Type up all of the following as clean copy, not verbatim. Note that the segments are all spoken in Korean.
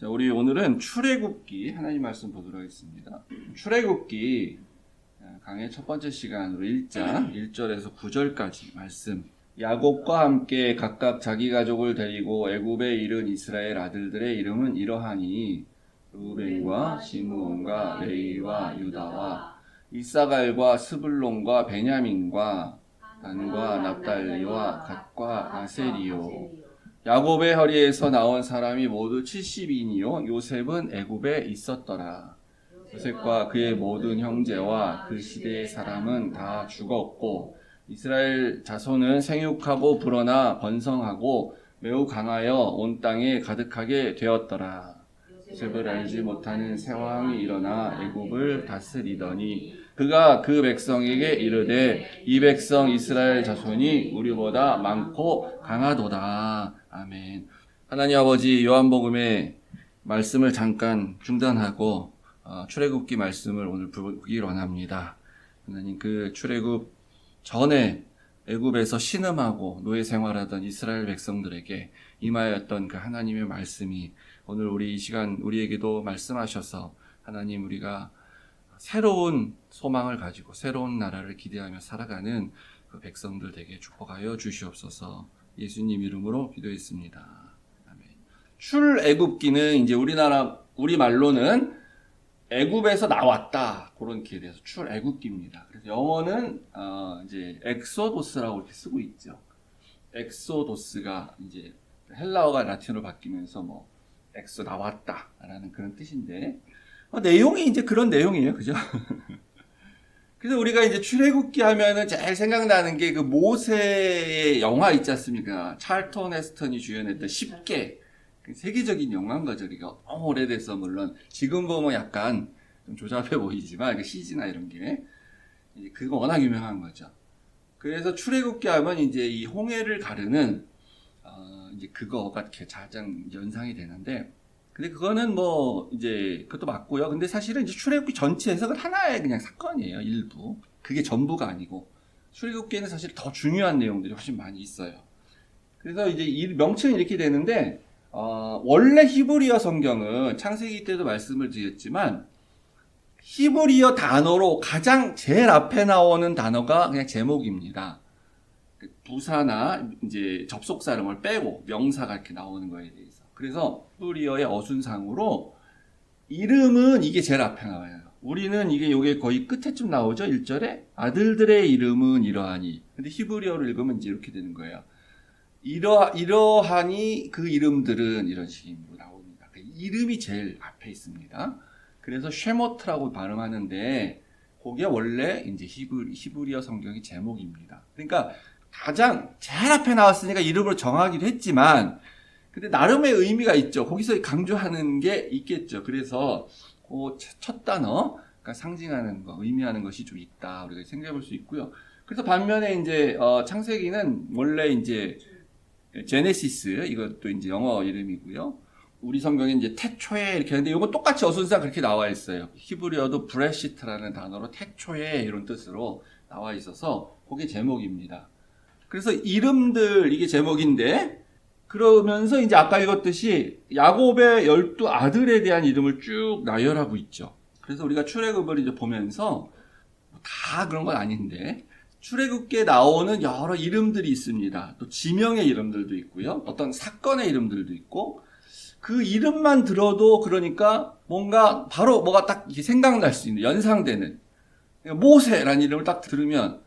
자, 우리 오늘은 출애굽기 하나님 말씀 보도록 하겠습니다. 출애굽기 강의 첫 번째 시간으로 1장 1절에서 9절까지 말씀. 야곱과 함께 각각 자기 가족을 데리고 애굽에 이른 이스라엘 아들들의 이름은 이러하니 르우벤과 시므온과 레위와 유다와 이사갈과 스불론과 베냐민과 단과 납달리와 갓과 아세리요. 야곱의 허리에서 나온 사람이 모두 70인이요 요셉은 애굽에 있었더라. 요셉과 그의 모든 형제와 그 시대의 사람은 다 죽었고 이스라엘 자손은 생육하고 불어나 번성하고 매우 강하여 온 땅에 가득하게 되었더라. 요셉을 알지 못하는 새 왕이 일어나 애굽을 다스리더니 그가 그 백성에게 이르되 이 백성 이스라엘 자손이 우리보다 많고 강하도다. 아멘. 하나님 아버지, 요한복음의 말씀을 잠깐 중단하고 출애굽기 말씀을 오늘 보기로 원합니다. 하나님, 그 출애굽 전에 애굽에서 신음하고 노예 생활하던 이스라엘 백성들에게 임하였던 그 하나님의 말씀이 오늘 우리 이 시간 우리에게도 말씀하셔서 하나님, 우리가 새로운 소망을 가지고 새로운 나라를 기대하며 살아가는 그 백성들 되게 축복하여 주시옵소서. 예수님 이름으로 기도했습니다. 아멘. 출애굽기는 이제 우리 말로는 애굽에서 나왔다, 그런 기에 대해서 출애굽기입니다. 그래서 영어는 이제 엑소도스라고 이렇게 쓰고 있죠. 엑소도스가 이제 헬라어가 라틴어로 바뀌면서 뭐 엑소 나왔다라는 그런 뜻인데 내용이 이제 그런 내용이에요, 그죠? 그래서 우리가 이제 출애굽기 하면은 제일 생각나는 게 그 모세의 영화 있지 않습니까? 찰턴 헤스턴이 주연했던 10개. 세계적인 영화인 거죠. 우리가 너무 오래돼서 물론 지금 보면 약간 좀 조잡해 보이지만 그 CG나 이런 게 그거 워낙 유명한 거죠. 그래서 출애굽기 하면 이제 이 홍해를 가르는 이제 그거가 가장 연상이 되는데, 근데 그거는 뭐 이제 그것도 맞고요. 근데 사실은 이제 출애굽기 전체 해석은 하나의 그냥 사건이에요. 일부. 그게 전부가 아니고 출애굽기에는 사실 더 중요한 내용들이 훨씬 많이 있어요. 그래서 이제 이 명칭이 이렇게 되는데 원래 히브리어 성경은 창세기 때도 말씀을 드렸지만 히브리어 단어로 가장 제일 앞에 나오는 단어가 그냥 제목입니다. 부사나 이제 접속사 이런 걸 빼고 명사가 이렇게 나오는 거에 대해서. 그래서 히브리어의 어순상으로 이름은 이게 제일 앞에 나와요. 우리는 요게 거의 끝에쯤 나오죠. 1절에 아들들의 이름은 이러하니. 근데 히브리어로 읽으면 이제 이렇게 되는 거예요. 이러하니 그 이름들은 이런 식으로 나옵니다. 이름이 제일 앞에 있습니다. 그래서 쉐모트라고 발음하는데 그게 원래 이제 히브리어 성경의 제목입니다. 그러니까 가장 제일 앞에 나왔으니까 이름으로 정하기도 했지만 근데 나름의 의미가 있죠. 거기서 강조하는 게 있겠죠. 그래서 그 첫 단어가 상징하는 거, 의미하는 것이 좀 있다. 우리가 생각해 볼 수 있고요. 그래서 반면에 이제 창세기는 원래 이제 제네시스, 이것도 이제 영어 이름이고요. 우리 성경에 이제 태초에 이렇게 하는데 이건 똑같이 어순상 그렇게 나와 있어요. 히브리어도 브레시트라는 단어로 태초에 이런 뜻으로 나와 있어서 그게 제목입니다. 그래서 이름들 이게 제목인데 그러면서 이제 아까 읽었듯이 야곱의 12 아들에 대한 이름을 쭉 나열하고 있죠. 그래서 우리가 출애굽을 이제 보면서 다 그런 건 아닌데 출애굽기에 나오는 여러 이름들이 있습니다. 또 지명의 이름들도 있고요. 어떤 사건의 이름들도 있고 그 이름만 들어도 그러니까 뭔가 바로 뭐가 딱 생각날 수 있는, 연상되는 모세라는 이름을 딱 들으면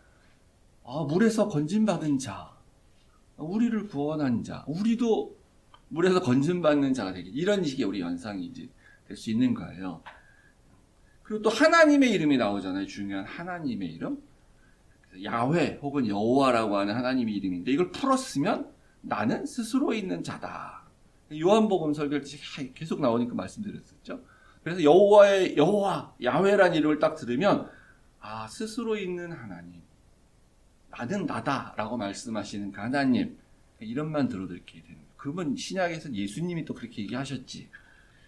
물에서 건짐받은 자, 우리를 구원한 자, 우리도 물에서 건짐받는 자가 되기, 이런 식의 우리 연상이 이제 될 수 있는 거예요. 그리고 또 하나님의 이름이 나오잖아요. 중요한 하나님의 이름. 야훼 혹은 여호와라고 하는 하나님의 이름인데 이걸 풀었으면 나는 스스로 있는 자다. 요한복음 설교할 때 계속 나오니까 말씀드렸었죠. 그래서 여호와, 야훼라는 이름을 딱 들으면 스스로 있는 하나님, 나는 나다라고 말씀하시는 그 하나님, 이름만 들어도 이렇게 되는 거예요. 그러면 신약에서 예수님이 또 그렇게 얘기하셨지.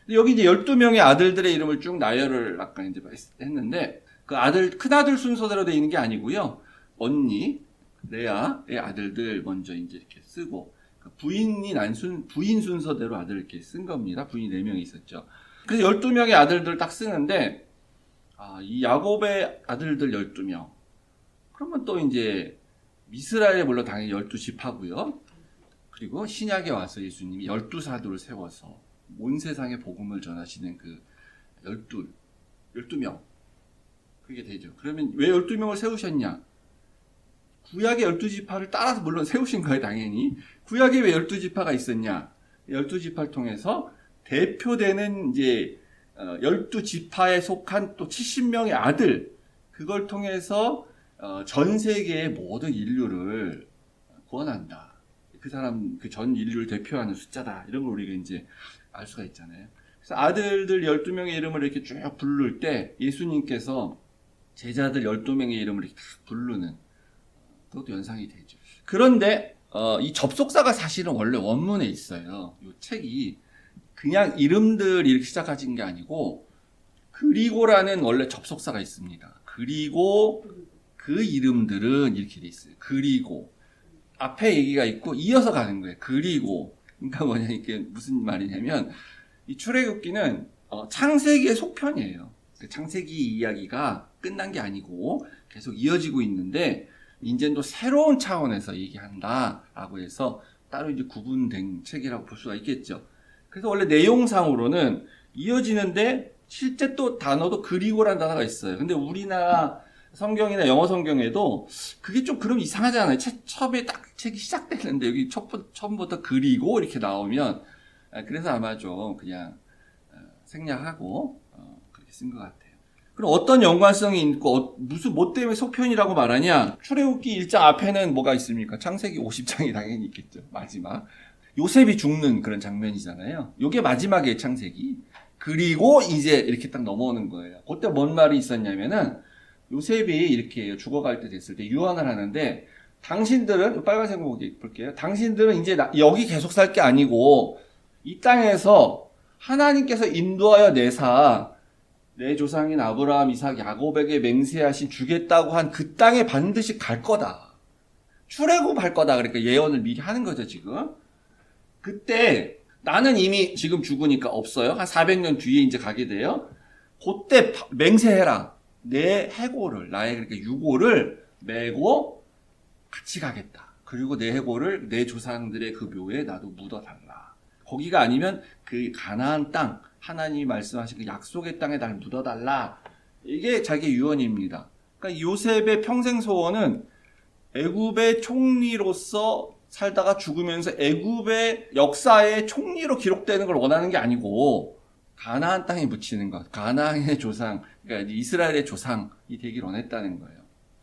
근데 여기 이제 12명의 아들들의 이름을 쭉 나열을 아까 이제 했는데 그 큰아들 순서대로 되어 있는 게 아니고요. 언니, 레아의 아들들 먼저 이제 이렇게 쓰고 부인 순서대로 아들을 이렇게 쓴 겁니다. 부인이 4명이 있었죠. 그래서 12명의 아들들을 딱 쓰는데, 이 야곱의 아들들 12명. 그러면 또 이제 이스라엘에 물론 당연히 12지파고요. 그리고 신약에 와서 예수님이 12사도를 세워서 온 세상에 복음을 전하시는 그 12명. 그게 되죠. 그러면 왜 12명을 세우셨냐? 구약의 12지파를 따라서 물론 세우신 거예요, 당연히. 구약에 왜 12지파가 있었냐? 12지파를 통해서 대표되는 이제 12지파에 속한 또 70명의 아들, 그걸 통해서 전 세계의 모든 인류를 구원한다. 그 사람, 그 전 인류를 대표하는 숫자다. 이런 걸 우리가 이제 알 수가 있잖아요. 그래서 아들들 12명의 이름을 이렇게 쭉 부를 때 예수님께서 제자들 12명의 이름을 이렇게 다 부르는 그것도 연상이 되죠. 그런데 이 접속사가 사실은 원래 원문에 있어요. 이 책이 그냥 이름들 이렇게 시작하신 게 아니고 그리고라는 원래 접속사가 있습니다. 그리고 그 이름들은 이렇게 돼 있어요. 그리고 앞에 얘기가 있고 이어서 가는 거예요. 그리고 그러니까 뭐냐 이게 무슨 말이냐면 이 출애굽기는 창세기의 속편이에요. 창세기 이야기가 끝난 게 아니고 계속 이어지고 있는데 이제는 또 새로운 차원에서 얘기한다라고 해서 따로 이제 구분된 책이라고 볼 수가 있겠죠. 그래서 원래 내용상으로는 이어지는데 실제 또 단어도 그리고라는 단어가 있어요. 근데 우리나라 성경이나 영어 성경에도 그게 좀 그럼 이상하잖아요. 처음에 딱 책이 시작되는데 여기 처음부터 그리고 이렇게 나오면 그래서 아마 좀 그냥 생략하고 그렇게 쓴 것 같아요. 그럼 어떤 연관성이 있고 무슨 뭐 때문에 속편이라고 말하냐? 출애굽기 1장 앞에는 뭐가 있습니까? 창세기 50장이 당연히 있겠죠. 마지막 요셉이 죽는 그런 장면이잖아요. 요게 마지막에 창세기. 그리고 이제 이렇게 딱 넘어오는 거예요. 그때 뭔 말이 있었냐면은 요셉이 이렇게 죽어갈 때 됐을 때 유언을 하는데 당신들은 빨간색 볼게요. 당신들은 이제 여기 계속 살 게 아니고 이 땅에서 하나님께서 인도하여 내사 내 조상인 아브라함, 이삭, 야곱에게 맹세하신 주겠다고 한 그 땅에 반드시 갈 거다. 출애굽할 거다. 그러니까 예언을 미리 하는 거죠, 지금. 그때 나는 이미 지금 죽으니까 없어요. 한 400년 뒤에 이제 가게 돼요. 그때 맹세해라. 내 해골을, 나의 그러니까 유골을 메고 같이 가겠다. 그리고 내 해골을 내 조상들의 그 묘에 나도 묻어달라. 거기가 아니면 그 가나안 땅, 하나님이 말씀하신 그 약속의 땅에 날 묻어달라. 이게 자기의 유언입니다. 그러니까 요셉의 평생 소원은 애굽의 총리로서 살다가 죽으면서 애굽의 역사의 총리로 기록되는 걸 원하는 게 아니고 가나안 땅에 묻히는 것, 가나안의 조상, 그러니까 이스라엘의 조상이 되길 원했다는 거예요.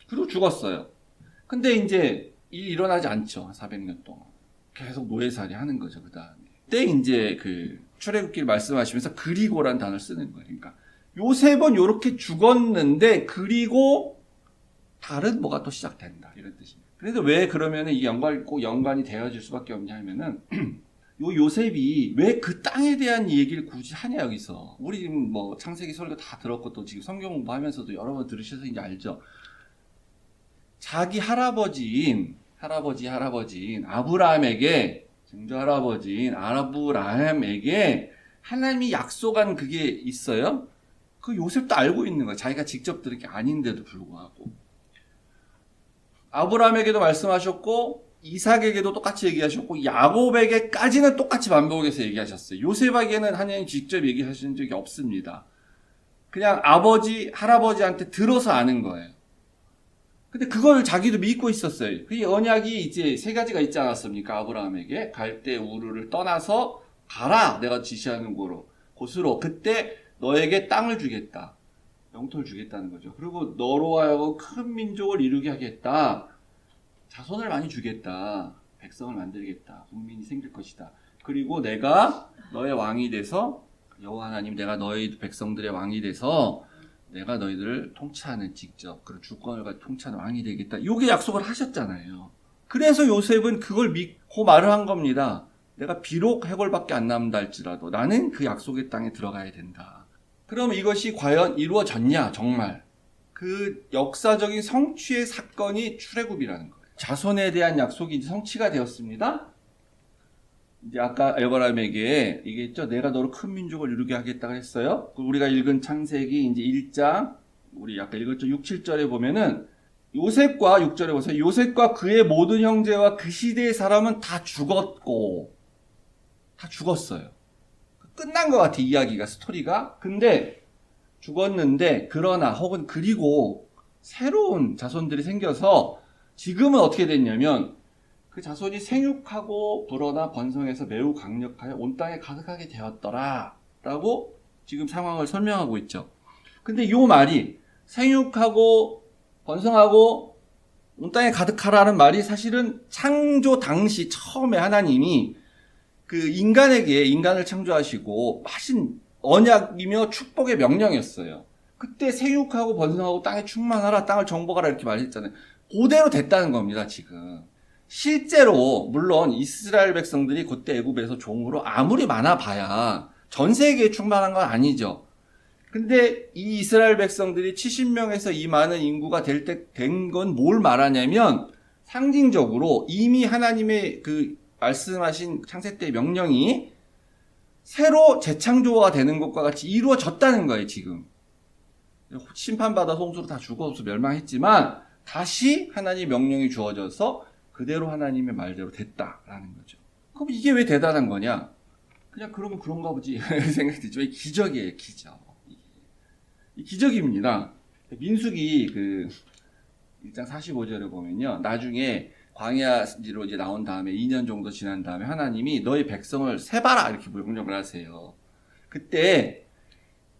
그리고 죽었어요. 근데 이제 일이 일어나지 않죠. 400년 동안. 계속 노예살이 하는 거죠. 그 다음에. 그때 이제 그 출애굽기를 말씀하시면서 그리고라는 단어를 쓰는 거예요. 그러니까 요셉은 이렇게 죽었는데 그리고 다른 뭐가 또 시작된다. 이런 뜻입니다. 그래서 왜 그러면은 이게 연관이 되어질 수밖에 없냐 하면은 요 요셉이 왜 그 땅에 대한 얘기를 굳이 하냐 여기서. 우리 지금 뭐 창세기 설교 다 들었고 또 지금 성경 공부하면서도 여러 번 들으셔서 이제 알죠. 자기 할아버지인 아브라함에게 증조 할아버지인 아브라함에게 하나님이 약속한 그게 있어요. 그 요셉도 알고 있는 거야. 자기가 직접 들은 게 아닌데도 불구하고. 아브라함에게도 말씀하셨고 이삭에게도 똑같이 얘기하셨고 야곱에게까지는 똑같이 반복해서 얘기하셨어요. 요셉에게는 하나님 직접 얘기하신 적이 없습니다. 그냥 아버지, 할아버지한테 들어서 아는 거예요. 근데 그걸 자기도 믿고 있었어요. 그 언약이 이제 3가지가 있지 않았습니까? 아브라함에게 갈대 우르를 떠나서 가라. 내가 지시하는 곳으로. 그때 너에게 땅을 주겠다. 영토를 주겠다는 거죠. 그리고 너로 하여금 큰 민족을 이루게 하겠다. 자손을 많이 주겠다. 백성을 만들겠다. 국민이 생길 것이다. 그리고 내가 너의 왕이 돼서 여호와 하나님 내가 너희 백성들의 왕이 돼서 내가 너희들을 통치하는 직접 그런 주권을 가지고 통치하는 왕이 되겠다. 이게 약속을 하셨잖아요. 그래서 요셉은 그걸 믿고 말을 한 겁니다. 내가 비록 해골밖에 안 남다 할지라도 나는 그 약속의 땅에 들어가야 된다. 그럼 이것이 과연 이루어졌냐 정말. 그 역사적인 성취의 사건이 출애굽이라는 거예요. 자손에 대한 약속이 성취가 되었습니다. 이제 아까 에브라임에게 얘기했죠. 내가 너를 큰 민족을 이루게 하겠다고 했어요. 우리가 읽은 창세기 이제 1장, 우리 아까 읽었죠. 6, 7절에 보면은 요셉과 6절에 보세요. 요셉과 그의 모든 형제와 그 시대의 사람은 다 죽었고, 다 죽었어요. 끝난 것 같아, 이야기가, 스토리가. 근데 죽었는데, 그러나 혹은 그리고 새로운 자손들이 생겨서 지금은 어떻게 됐냐면 그 자손이 생육하고 불어나 번성해서 매우 강력하여 온 땅에 가득하게 되었더라 라고 지금 상황을 설명하고 있죠. 근데 이 말이 생육하고 번성하고 온 땅에 가득하라는 말이 사실은 창조 당시 처음에 하나님이 그 인간을 창조하시고 하신 언약이며 축복의 명령이었어요. 그때 생육하고 번성하고 땅에 충만하라, 땅을 정복하라 이렇게 말했잖아요. 그대로 됐다는 겁니다, 지금. 실제로 물론 이스라엘 백성들이 그때 애굽에서 종으로 아무리 많아봐야 전 세계에 충만한 건 아니죠. 근데 이 이스라엘 백성들이 70명에서 이 많은 인구가 된 건 뭘 말하냐면 상징적으로 이미 하나님의 그 말씀하신 창세 때의 명령이 새로 재창조가 되는 것과 같이 이루어졌다는 거예요, 지금. 심판받아 홍수로 다 죽어서 멸망했지만 다시 하나님의 명령이 주어져서 그대로 하나님의 말대로 됐다라는 거죠. 그럼 이게 왜 대단한 거냐? 그냥 그러면 그런가 보지 생각이 들죠. 이 기적이에요, 기적. 이 기적입니다. 민수기 그 1장 45절에 보면요. 나중에 광야지로 이제 나온 다음에 2년 정도 지난 다음에 하나님이 너희 백성을 세봐라 이렇게 명령을 하세요. 그때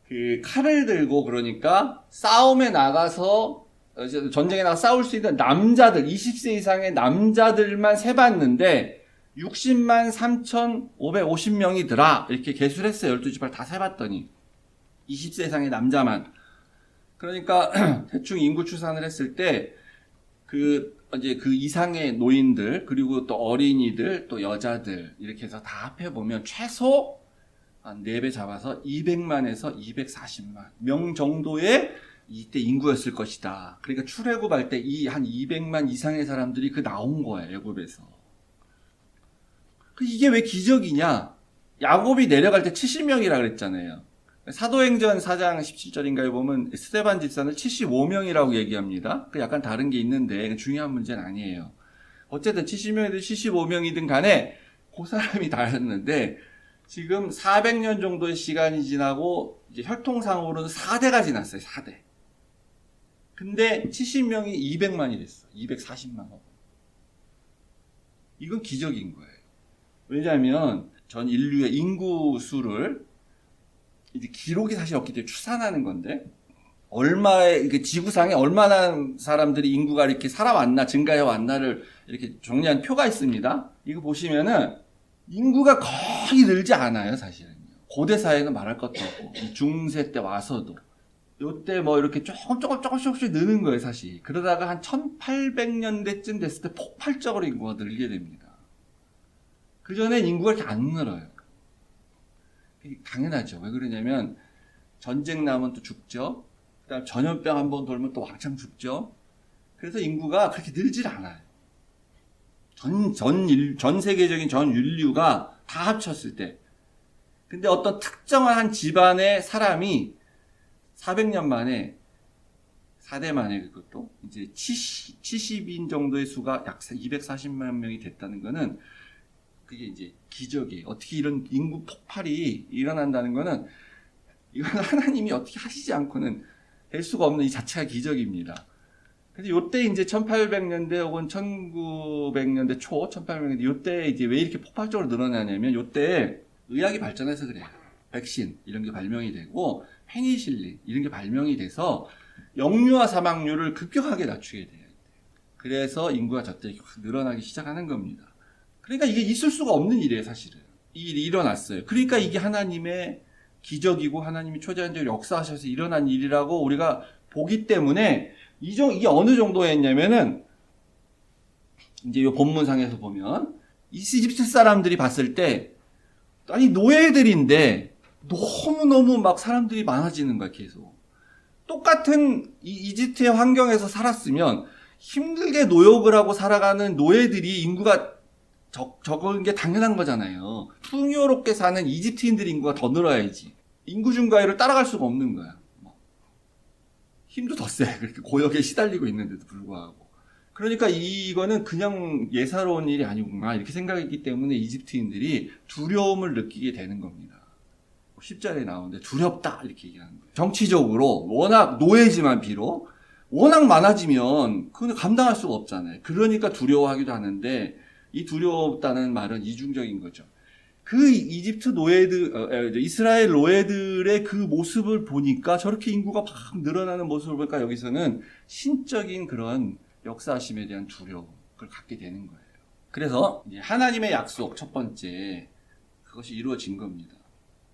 그 칼을 들고 그러니까 싸움에 나가서 전쟁에 나가 싸울 수 있는 남자들 20세 이상의 남자들만 세봤는데 60만 3,550명이더라 이렇게 계수를 했어요. 12지파를 다 세봤더니 20세 이상의 남자만. 그러니까 대충 인구 추산을 했을 때 이제 그 이상의 노인들 그리고 또 어린이들 또 여자들 이렇게 해서 다 합해보면 최소 한 4배 잡아서 200만에서 240만 명 정도의 이때 인구였을 것이다. 그러니까 출애굽할 때 이 한 200만 이상의 사람들이 나온 거예요. 애굽에서. 이게 왜 기적이냐? 야곱이 내려갈 때 70명이라 그랬잖아요. 사도행전 4장 17절인가에 보면 스데반 집사는 75명이라고 얘기합니다. 약간 다른 게 있는데 중요한 문제는 아니에요. 어쨌든 70명이든 75명이든 간에 그 사람이 다였는데 지금 400년 정도의 시간이 지나고 이제 혈통상으로는 4대가 지났어요. 4대. 근데 70명이 200만이 됐어. 240만. 이건 기적인 거예요. 왜냐하면 전 인류의 인구 수를 이제 기록이 사실 없기 때문에 추산하는 건데 얼마의 지구상에 얼마나 사람들이 인구가 이렇게 살아왔나 증가해 왔나를 이렇게 정리한 표가 있습니다. 이거 보시면은 인구가 거의 늘지 않아요, 사실은요. 고대 사회는 말할 것도 없고 중세 때 와서도 요때 뭐 이렇게 조금씩 느는 거예요, 사실. 그러다가 한 1800년대쯤 됐을 때 폭발적으로 인구가 늘게 됩니다. 그 전엔 인구가 이렇게 안 늘어요. 당연하죠. 왜 그러냐면 전쟁 나면 또 죽죠. 그다음 전염병 한번 돌면 또 왕창 죽죠. 그래서 인구가 그렇게 늘질 않아요. 전 세계적인 전 인류가 다 합쳤을 때. 근데 어떤 특정한 한 집안의 사람이 400년 만에 4대 만에 그것도 이제 70인 정도의 수가 약 240만 명이 됐다는 거는 그게 이제 기적이에요. 어떻게 이런 인구 폭발이 일어난다는 거는 이건 하나님이 어떻게 하시지 않고는 될 수가 없는 이 자체가 기적입니다. 근데 요때 이제 1800년대 혹은 1900년대 초, 1800년대 요때 이제 왜 이렇게 폭발적으로 늘어나냐면 요때 의학이 발전해서 그래요. 백신 이런 게 발명이 되고 페니실린 이런 게 발명이 돼서 영유아 사망률을 급격하게 낮추게 돼요. 그래서 인구가 저때 늘어나기 시작하는 겁니다. 그러니까 이게 있을 수가 없는 일이에요, 사실은. 이 일이 일어났어요. 그러니까 이게 하나님의 기적이고 하나님이 초자연적으로 역사하셔서 일어난 일이라고 우리가 보기 때문에 이게 어느 정도였냐면은 이제 이 본문상에서 보면 이집트 사람들이 봤을 때 아니 노예들인데 너무너무 막 사람들이 많아지는 거야, 계속. 똑같은 이집트의 환경에서 살았으면 힘들게 노역을 하고 살아가는 노예들이 인구가 적은 게 당연한 거잖아요. 풍요롭게 사는 이집트인들 인구가 더 늘어야지. 인구 증가율을 따라갈 수가 없는 거야. 힘도 더 세. 그렇게 고역에 시달리고 있는데도 불구하고. 그러니까 이거는 그냥 예사로운 일이 아니구나 이렇게 생각했기 때문에 이집트인들이 두려움을 느끼게 되는 겁니다. 10절에 나오는데 두렵다 이렇게 얘기하는 거예요. 정치적으로 워낙 노예지만 비록 워낙 많아지면 그건 감당할 수가 없잖아요. 그러니까 두려워하기도 하는데 이 두렵다는 말은 이중적인 거죠. 그 이집트 노예들, 이스라엘 노예들의 그 모습을 보니까 저렇게 인구가 막 늘어나는 모습을 보니까 여기서는 신적인 그런 역사하심에 대한 두려움을 갖게 되는 거예요. 그래서 이제 하나님의 약속 첫 번째 그것이 이루어진 겁니다.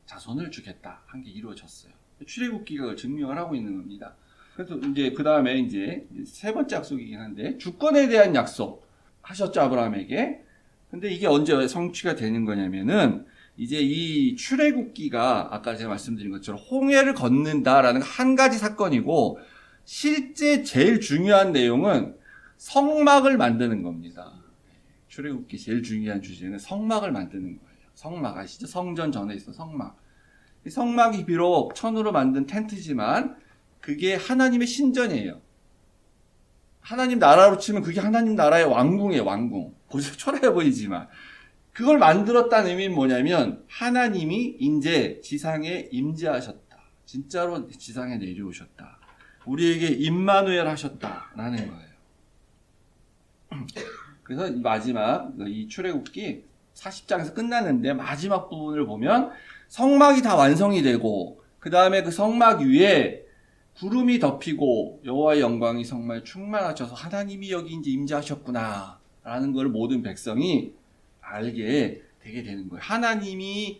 자손을 주겠다 한 게 이루어졌어요. 출애굽기가 그걸 증명을 하고 있는 겁니다. 그래서 이제 그 다음에 이제 세 번째 약속이긴 한데 주권에 대한 약속 하셨죠 아브라함에게. 근데 이게 언제 성취가 되는 거냐면은 이제 이 출애굽기가 아까 제가 말씀드린 것처럼 홍해를 건넌다라는 한 가지 사건이고 실제 제일 중요한 내용은 성막을 만드는 겁니다. 출애굽기 제일 중요한 주제는 성막을 만드는 거예요. 성막 아시죠? 성전 전에 있어 성막. 이 성막이 비록 천으로 만든 텐트지만 그게 하나님의 신전이에요. 하나님 나라로 치면 그게 하나님 나라의 왕궁이에요. 왕궁. 보세요. 초라해 보이지만 그걸 만들었다는 의미는 뭐냐면 하나님이 이제 지상에 임재하셨다. 진짜로 지상에 내려오셨다. 우리에게 임마누엘 하셨다라는 거예요. 그래서 마지막 이 출애굽기 40장에서 끝나는데 마지막 부분을 보면 성막이 다 완성이 되고 그 다음에 그 성막 위에 구름이 덮이고 여호와의 영광이 성막에 충만하셔서 하나님이 여기 이제 임재하셨구나 라는 걸 모든 백성이 알게 되게 되는 거예요. 하나님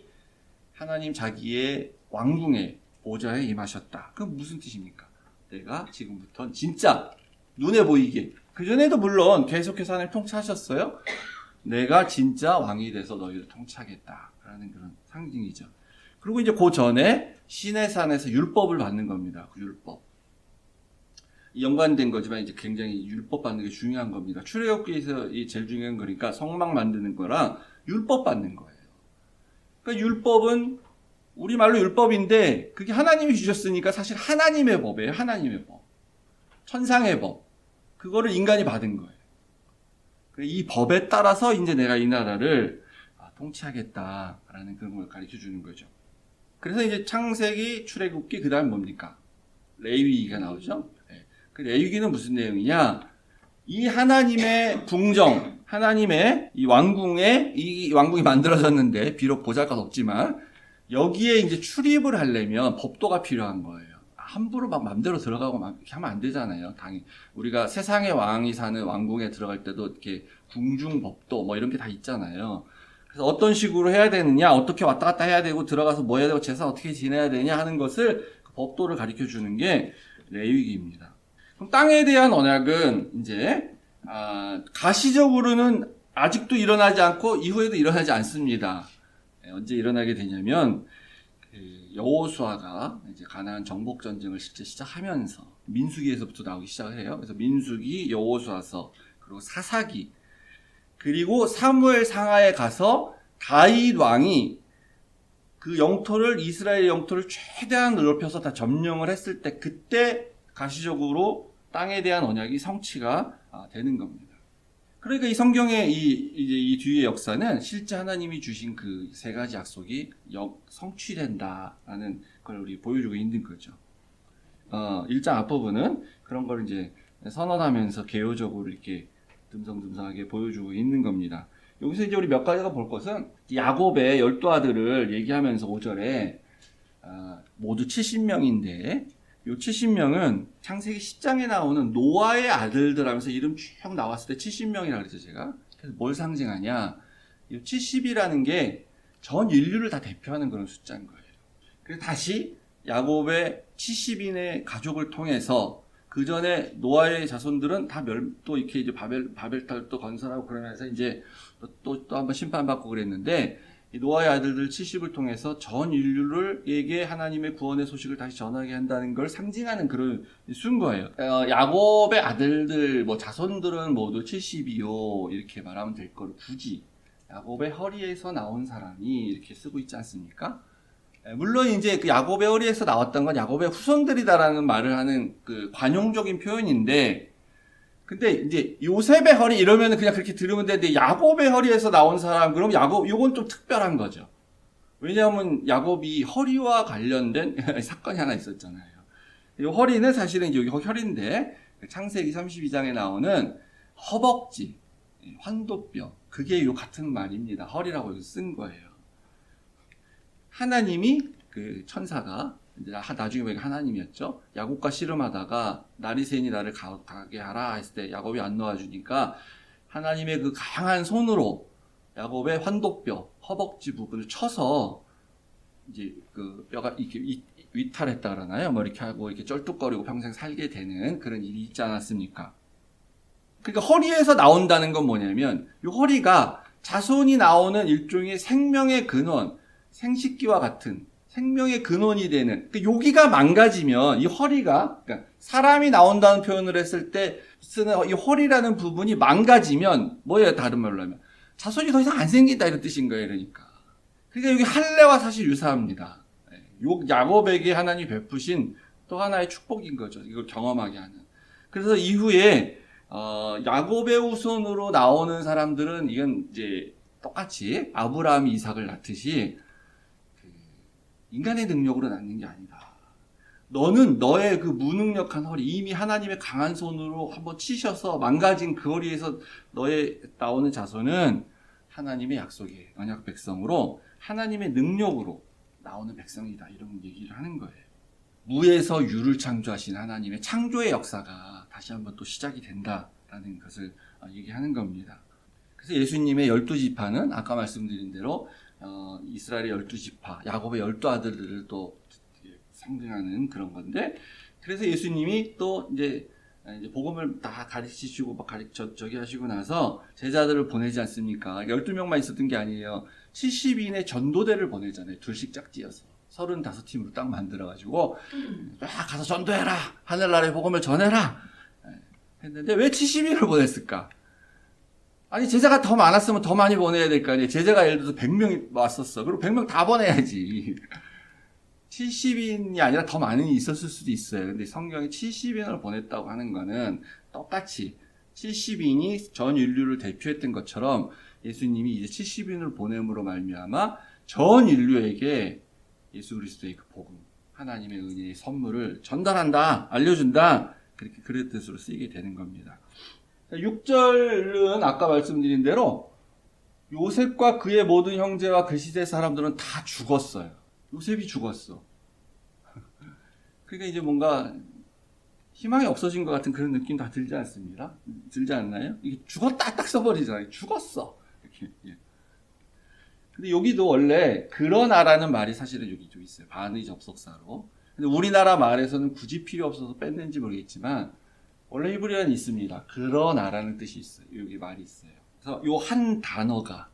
자기의 왕궁에 보좌에 임하셨다. 그럼 무슨 뜻입니까? 내가 지금부터는 진짜 눈에 보이게 그전에도 물론 계속해서 하나님 통치하셨어요. 내가 진짜 왕이 돼서 너희를 통치하겠다라는 그런 상징이죠. 그리고 이제 그 전에 시내산에서 율법을 받는 겁니다. 그 율법. 연관된 거지만 이제 굉장히 율법 받는 게 중요한 겁니다. 출애굽기에서 이 제일 중요한 거니까 성막 만드는 거랑 율법 받는 거예요. 그러니까 율법은 우리말로 율법인데 그게 하나님이 주셨으니까 사실 하나님의 법이에요. 하나님의 법. 천상의 법. 그거를 인간이 받은 거예요. 이 법에 따라서 이제 내가 이 나라를 통치하겠다라는 그런 걸 가르쳐 주는 거죠. 그래서 이제 창세기, 출애굽기, 그 다음 뭡니까? 레위기가 나오죠. 그 레위기는 무슨 내용이냐? 이 하나님의 궁정, 하나님의 이 왕궁에 이 왕궁이 만들어졌는데 비록 보잘것없지만 여기에 이제 출입을 하려면 법도가 필요한 거예요. 함부로 막 맘대로 들어가고 막 이렇게 하면 안 되잖아요. 당연히 우리가 세상의 왕이 사는 왕궁에 들어갈 때도 이렇게 궁중 법도 뭐 이런 게 다 있잖아요. 그래서 어떤 식으로 해야 되느냐, 어떻게 왔다 갔다 해야 되고 들어가서 뭐 해야 되고 제사 어떻게 지내야 되냐 하는 것을 그 법도를 가르쳐 주는 게 레위기입니다. 그럼 땅에 대한 언약은 이제 가시적으로는 아직도 일어나지 않고 이후에도 일어나지 않습니다. 언제 일어나게 되냐면 여호수아가 이제 가나안 정복 전쟁을 실제 시작하면서 민수기에서부터 나오기 시작을 해요. 그래서 민수기, 여호수아서, 그리고 사사기, 그리고 사무엘 상하에 가서 다윗 왕이 그 영토를 이스라엘 영토를 최대한 넓혀서 다 점령을 했을 때 그때 가시적으로 땅에 대한 언약이 성취가 되는 겁니다. 그러니까 이 성경의 이 뒤의 역사는 실제 하나님이 주신 그 세 가지 약속이 성취된다라는 걸 우리 보여주고 있는 거죠. 1장 앞부분은 그런 걸 이제 선언하면서 개요적으로 이렇게 듬성듬성하게 보여주고 있는 겁니다. 여기서 이제 우리 몇 가지가 볼 것은 야곱의 12아들을 얘기하면서 5절에 모두 70명인데 요 70명은 창세기 10장에 나오는 노아의 아들들 하면서 이름 쭉 나왔을 때 70명이라고 그랬죠, 제가. 그래서 뭘 상징하냐? 이 70이라는 게 전 인류를 다 대표하는 그런 숫자인 거예요. 그래서 다시 야곱의 70인의 가족을 통해서 그 전에 노아의 자손들은 다 또 이렇게 이제 바벨탑도 건설하고 그러면서 이제 또 한번 심판받고 그랬는데 이 노아의 아들들 70을 통해서 전 인류에게 하나님의 구원의 소식을 다시 전하게 한다는 걸 상징하는 그런 순거예요. 야곱의 아들들, 자손들은 모두 70이요. 이렇게 말하면 될 거를 굳이 야곱의 허리에서 나온 사람이 이렇게 쓰고 있지 않습니까? 물론 이제 그 야곱의 허리에서 나왔던 건 야곱의 후손들이다라는 말을 하는 그 관용적인 표현인데, 근데 이제 요셉의 허리 이러면 그냥 그렇게 들으면 되는데 야곱의 허리에서 나온 사람, 그럼 야곱, 요건 좀 특별한 거죠. 왜냐하면 야곱이 허리와 관련된 사건이 하나 있었잖아요. 이 허리는 사실은 여기 허리인데 창세기 32장에 나오는 허벅지, 환도뼈, 그게 요 같은 말입니다. 허리라고 쓴 거예요. 하나님이 그 천사가 나중에 보니까 하나님이었죠. 야곱과 씨름하다가 날이 새니 나를 가게 하라 했을 때 야곱이 안 놓아주니까 하나님의 그 강한 손으로 야곱의 환도뼈, 허벅지 부분을 쳐서 이제 그 뼈가 이렇게 위탈했다 그러나요? 뭐 이렇게 하고 이렇게 쩔뚝거리고 평생 살게 되는 그런 일이 있지 않았습니까? 그러니까 허리에서 나온다는 건 뭐냐면 이 허리가 자손이 나오는 일종의 생명의 근원, 생식기와 같은 생명의 근원이 되는, 그러니까 여기가 망가지면 이 허리가, 그러니까 사람이 나온다는 표현을 했을 때 쓰는 이 허리라는 부분이 망가지면 뭐예요? 다른 말로 하면 자손이 더 이상 안 생긴다 이런 뜻인 거예요. 그러니까 여기 할례와 사실 유사합니다. 야곱에게 하나님이 베푸신 또 하나의 축복인 거죠. 이걸 경험하게 하는. 그래서 이후에 야곱의 후손으로 나오는 사람들은 이건 이제 똑같이 아브라함이 이삭을 낳듯이 인간의 능력으로 낳는 게 아니다. 너는 너의 그 무능력한 허리, 이미 하나님의 강한 손으로 한번 치셔서 망가진 그 허리에서 너의 나오는 자손은 하나님의 약속의 언약 백성으로 하나님의 능력으로 나오는 백성이다. 이런 얘기를 하는 거예요. 무에서 유를 창조하신 하나님의 창조의 역사가 다시 한번 또 시작이 된다라는 것을 얘기하는 겁니다. 그래서 예수님의 12지파는 아까 말씀드린 대로 이스라엘의 12지파, 야곱의 12아들들을 또 상징하는 그런 건데, 그래서 예수님이 또 이제 복음을 다 가르치시고 막 저기 하시고 나서 제자들을 보내지 않습니까? 12명만 있었던 게 아니에요. 70인의 전도대를 보내잖아요. 둘씩 짝지어서 35팀으로 딱 만들어가지고 가서 전도해라, 하늘나라의 복음을 전해라 했는데 왜 70인을 보냈을까? 아니 제자가 더 많았으면 더 많이 보내야 될 거 아니에요. 제자가 예를 들어서 100명이 왔었어. 그럼 100명 다 보내야지. 70인이 아니라 더 많이 있었을 수도 있어요. 근데 성경이 70인을 보냈다고 하는 거는 똑같이 70인이 전 인류를 대표했던 것처럼 예수님이 이제 70인을 보냄으로 말미암아 전 인류에게 예수 그리스도의 그 복음, 하나님의 은혜의 선물을 전달한다, 알려준다, 그렇게 그런 뜻으로 쓰이게 되는 겁니다. 6절은 아까 말씀드린 대로 요셉과 그의 모든 형제와 그 시대 사람들은 다 죽었어요. 요셉이 죽었어. 그러니까 이제 뭔가 희망이 없어진 것 같은 그런 느낌 다 들지 않습니다? 들지 않나요? 이게 죽었다 딱 써버리잖아요. 죽었어. 이렇게. 예. 근데 여기도 원래 그러나라는 말이 사실은 여기 좀 있어요. 반의 접속사로. 근데 우리나라 말에서는 굳이 필요 없어서 뺐는지 모르겠지만 원래 히브리어는 있습니다. 그러나라는 뜻이 있어요. 여기 말이 있어요. 그래서 요 한 단어가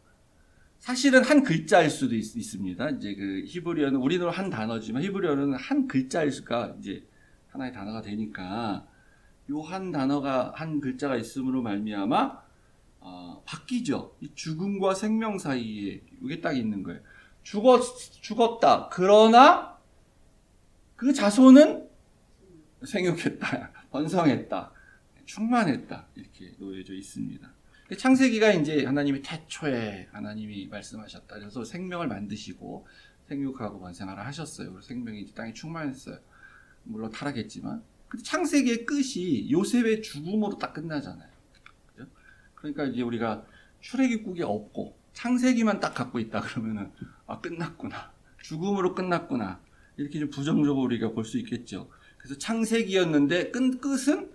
사실은 한 글자일 수도 있습니다. 이제 그 히브리어는 우리는 한 단어지만 히브리어는 한 글자일 수가 이제 하나의 단어가 되니까 요 한 단어가 한 글자가 있음으로 말미암아 바뀌죠. 이 죽음과 생명 사이에 이게 딱 있는 거예요. 죽었다. 그러나 그 자손은 생육했다, 번성했다, 충만했다 이렇게 놓여져 있습니다. 창세기가 이제 하나님의 태초에 하나님이 말씀하셨다. 그래서 생명을 만드시고 생육하고 번성하라 하셨어요. 그래서 생명이 이제 땅에 충만했어요. 물론 타락했지만. 근데 창세기의 끝이 요셉의 죽음으로 딱 끝나잖아요. 그죠? 그러니까 이제 우리가 출애굽국이 없고 창세기만 딱 갖고 있다 그러면은 끝났구나. 죽음으로 끝났구나. 이렇게 좀 부정적으로 우리가 볼 수 있겠죠. 그래서 창세기였는데 끝은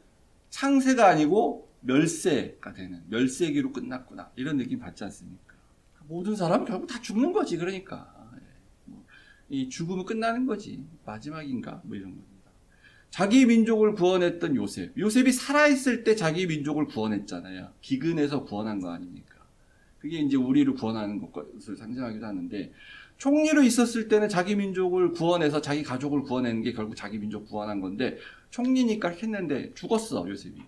창세가 아니고 멸세가 되는, 멸세기로 끝났구나. 이런 느낌 받지 않습니까? 모든 사람은 결국 다 죽는 거지. 그러니까 이 죽음은 끝나는 거지. 마지막인가? 뭐 이런 겁니다. 자기 민족을 구원했던 요셉이 살아있을 때 자기 민족을 구원했잖아요. 기근에서 구원한 거 아닙니까? 그게 이제 우리를 구원하는 것을 상징하기도 하는데, 총리로 있었을 때는 자기 민족을 구원해서 자기 가족을 구원하는 게 결국 자기 민족 구원한 건데, 총리니까 했는데 죽었어, 요셉이.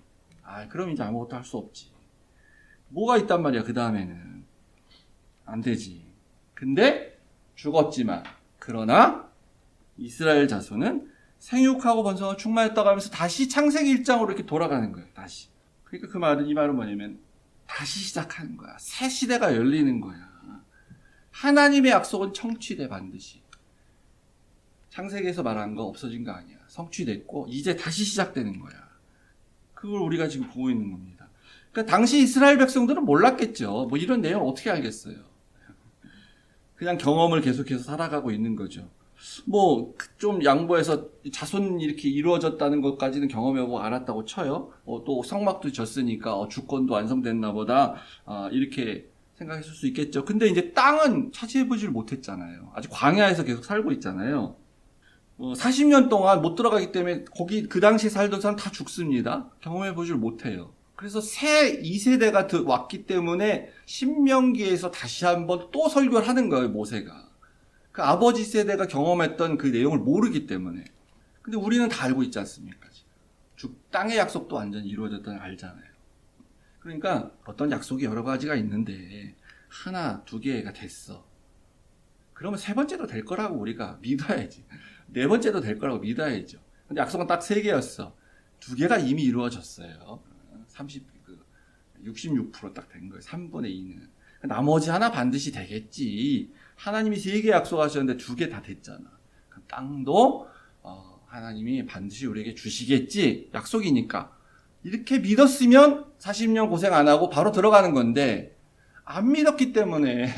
그럼 이제 아무것도 할 수 없지. 뭐가 있단 말이야, 그 다음에는. 안 되지. 근데 죽었지만 그러나 이스라엘 자손은 생육하고 번성하고 충만했다고 하면서 다시 창세기 1장으로 이렇게 돌아가는 거예요. 다시. 그러니까 이 말은 뭐냐면 다시 시작하는 거야. 새 시대가 열리는 거야. 하나님의 약속은 성취돼 반드시. 창세기에서 말한 거 없어진 거 아니야. 성취됐고 이제 다시 시작되는 거야. 그걸 우리가 지금 보고 있는 겁니다. 그러니까 당시 이스라엘 백성들은 몰랐겠죠. 뭐 이런 내용 어떻게 알겠어요. 그냥 경험을 계속해서 살아가고 있는 거죠. 뭐 좀 양보해서 자손 이렇게 이루어졌다는 것까지는 경험해보고 알았다고 쳐요. 또 성막도 졌으니까 주권도 완성됐나 보다 이렇게 생각했을 수 있겠죠. 근데 이제 땅은 차지해보지를 못했잖아요. 아직 광야에서 계속 살고 있잖아요. 40년 동안 못 들어가기 때문에 거기 그 당시에 살던 사람 다 죽습니다. 경험해보지를 못해요. 그래서 새 2세대가 왔기 때문에 신명기에서 다시 한번 또 설교를 하는 거예요, 모세가. 그 아버지 세대가 경험했던 그 내용을 모르기 때문에. 근데 우리는 다 알고 있지 않습니까? 땅의 약속도 완전히 이루어졌다는 걸 알잖아요. 그러니까 어떤 약속이 여러 가지가 있는데 하나, 두 개가 됐어. 그러면 세 번째도 될 거라고 우리가 믿어야지. 네 번째도 될 거라고 믿어야죠. 근데 약속은 딱 세 개였어. 두 개가 이미 이루어졌어요. 66% 딱 된 거예요. 3분의 2는. 나머지 하나 반드시 되겠지. 하나님이 3개 약속하셨는데 2개 다 됐잖아. 땅도 하나님이 반드시 우리에게 주시겠지. 약속이니까. 이렇게 믿었으면 40년 고생 안 하고 바로 들어가는 건데 안 믿었기 때문에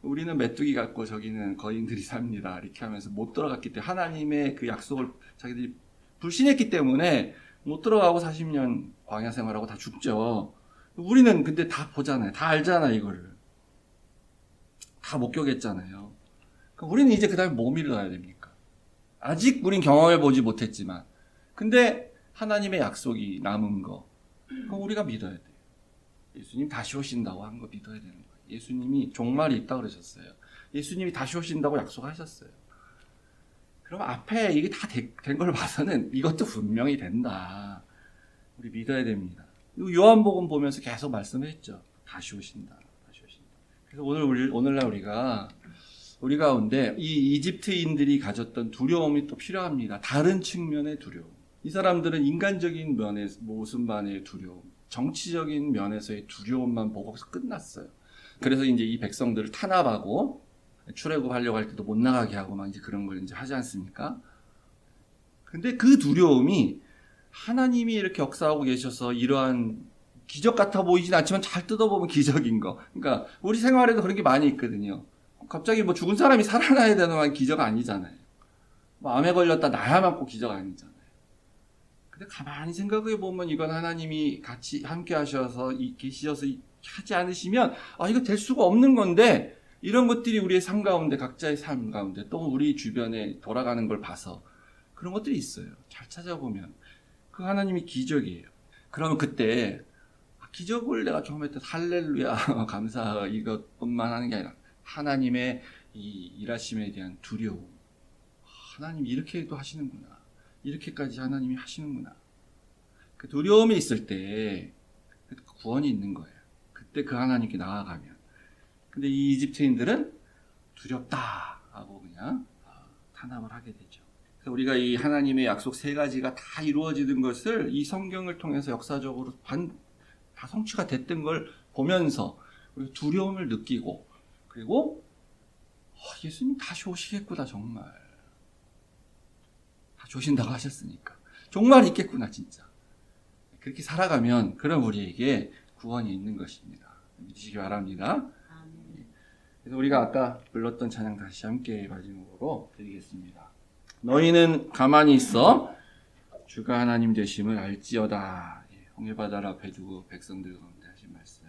우리는 메뚜기 같고 저기는 거인들이 삽니다. 이렇게 하면서 못 들어갔기 때문에 하나님의 그 약속을 자기들이 불신했기 때문에 못 들어가고 40년 광야 생활하고 다 죽죠. 우리는 근데 다 보잖아요. 다 알잖아요, 이거를. 다 목격했잖아요. 그러니까 우리는 이제 그 다음에 뭐 믿어야 됩니까? 아직 우린 경험해보지 못했지만. 근데 하나님의 약속이 남은 거. 그럼 우리가 믿어야 돼요. 예수님 다시 오신다고 한 거 믿어야 되는 거예요. 예수님이 종말이 있다 그러셨어요. 예수님이 다시 오신다고 약속하셨어요. 그럼 앞에 이게 다 된 걸 봐서는 이것도 분명히 된다. 우리 믿어야 됩니다. 요한복음 보면서 계속 말씀했죠. 다시 오신다. 다시 오신다. 그래서 오늘날 우리 가운데 이 이집트인들이 가졌던 두려움이 또 필요합니다. 다른 측면의 두려움. 이 사람들은 인간적인 모습만의 두려움, 정치적인 면에서의 두려움만 보고서 끝났어요. 그래서 이제 이 백성들을 탄압하고 출애굽하려고 할 때도 못 나가게 하고 막 이제 그런 걸 이제 하지 않습니까? 근데 그 두려움이 하나님이 이렇게 역사하고 계셔서 이러한 기적 같아 보이진 않지만 잘 뜯어보면 기적인 거. 그러니까 우리 생활에도 그런 게 많이 있거든요. 갑자기 뭐 죽은 사람이 살아나야 되는 건 기적 아니잖아요. 뭐 암에 걸렸다 나야만 꼭 기적 아니잖아요. 근데 가만히 생각해 보면 이건 하나님이 같이 함께 하셔서 계시셔서 하지 않으시면 이거 될 수가 없는 건데 이런 것들이 우리의 삶 가운데 각자의 삶 가운데 또 우리 주변에 돌아가는 걸 봐서 그런 것들이 있어요. 잘 찾아보면 그 하나님이 기적이에요. 그러면 그때 기적을 내가 처음 했던 할렐루야 감사 이것뿐만 하는 게 아니라 하나님의 이 일하심에 대한 두려움. 하나님이 이렇게도 하시는구나. 이렇게까지 하나님이 하시는구나. 그 두려움이 있을 때 구원이 있는 거예요. 그때 그 하나님께 나아가면. 근데 이 이집트인들은 두렵다 하고 그냥 탄압을 하게 되죠. 그래서 우리가 이 하나님의 약속 3가지가 다 이루어지는 것을 이 성경을 통해서 역사적으로 다 성취가 됐던 걸 보면서 우리가 두려움을 느끼고 그리고 예수님 다시 오시겠구나 정말. 다시 오신다고 하셨으니까. 정말 있겠구나 진짜. 그렇게 살아가면 그럼 우리에게 구원이 있는 것입니다. 믿으시기 바랍니다. 그래서 우리가 아까 불렀던 찬양 다시 함께 마지막으로 드리겠습니다. 너희는 가만히 있어 주가 하나님 되심을 알지어다. 홍해바다를 앞에 두고 백성들 가운데 하신 말씀.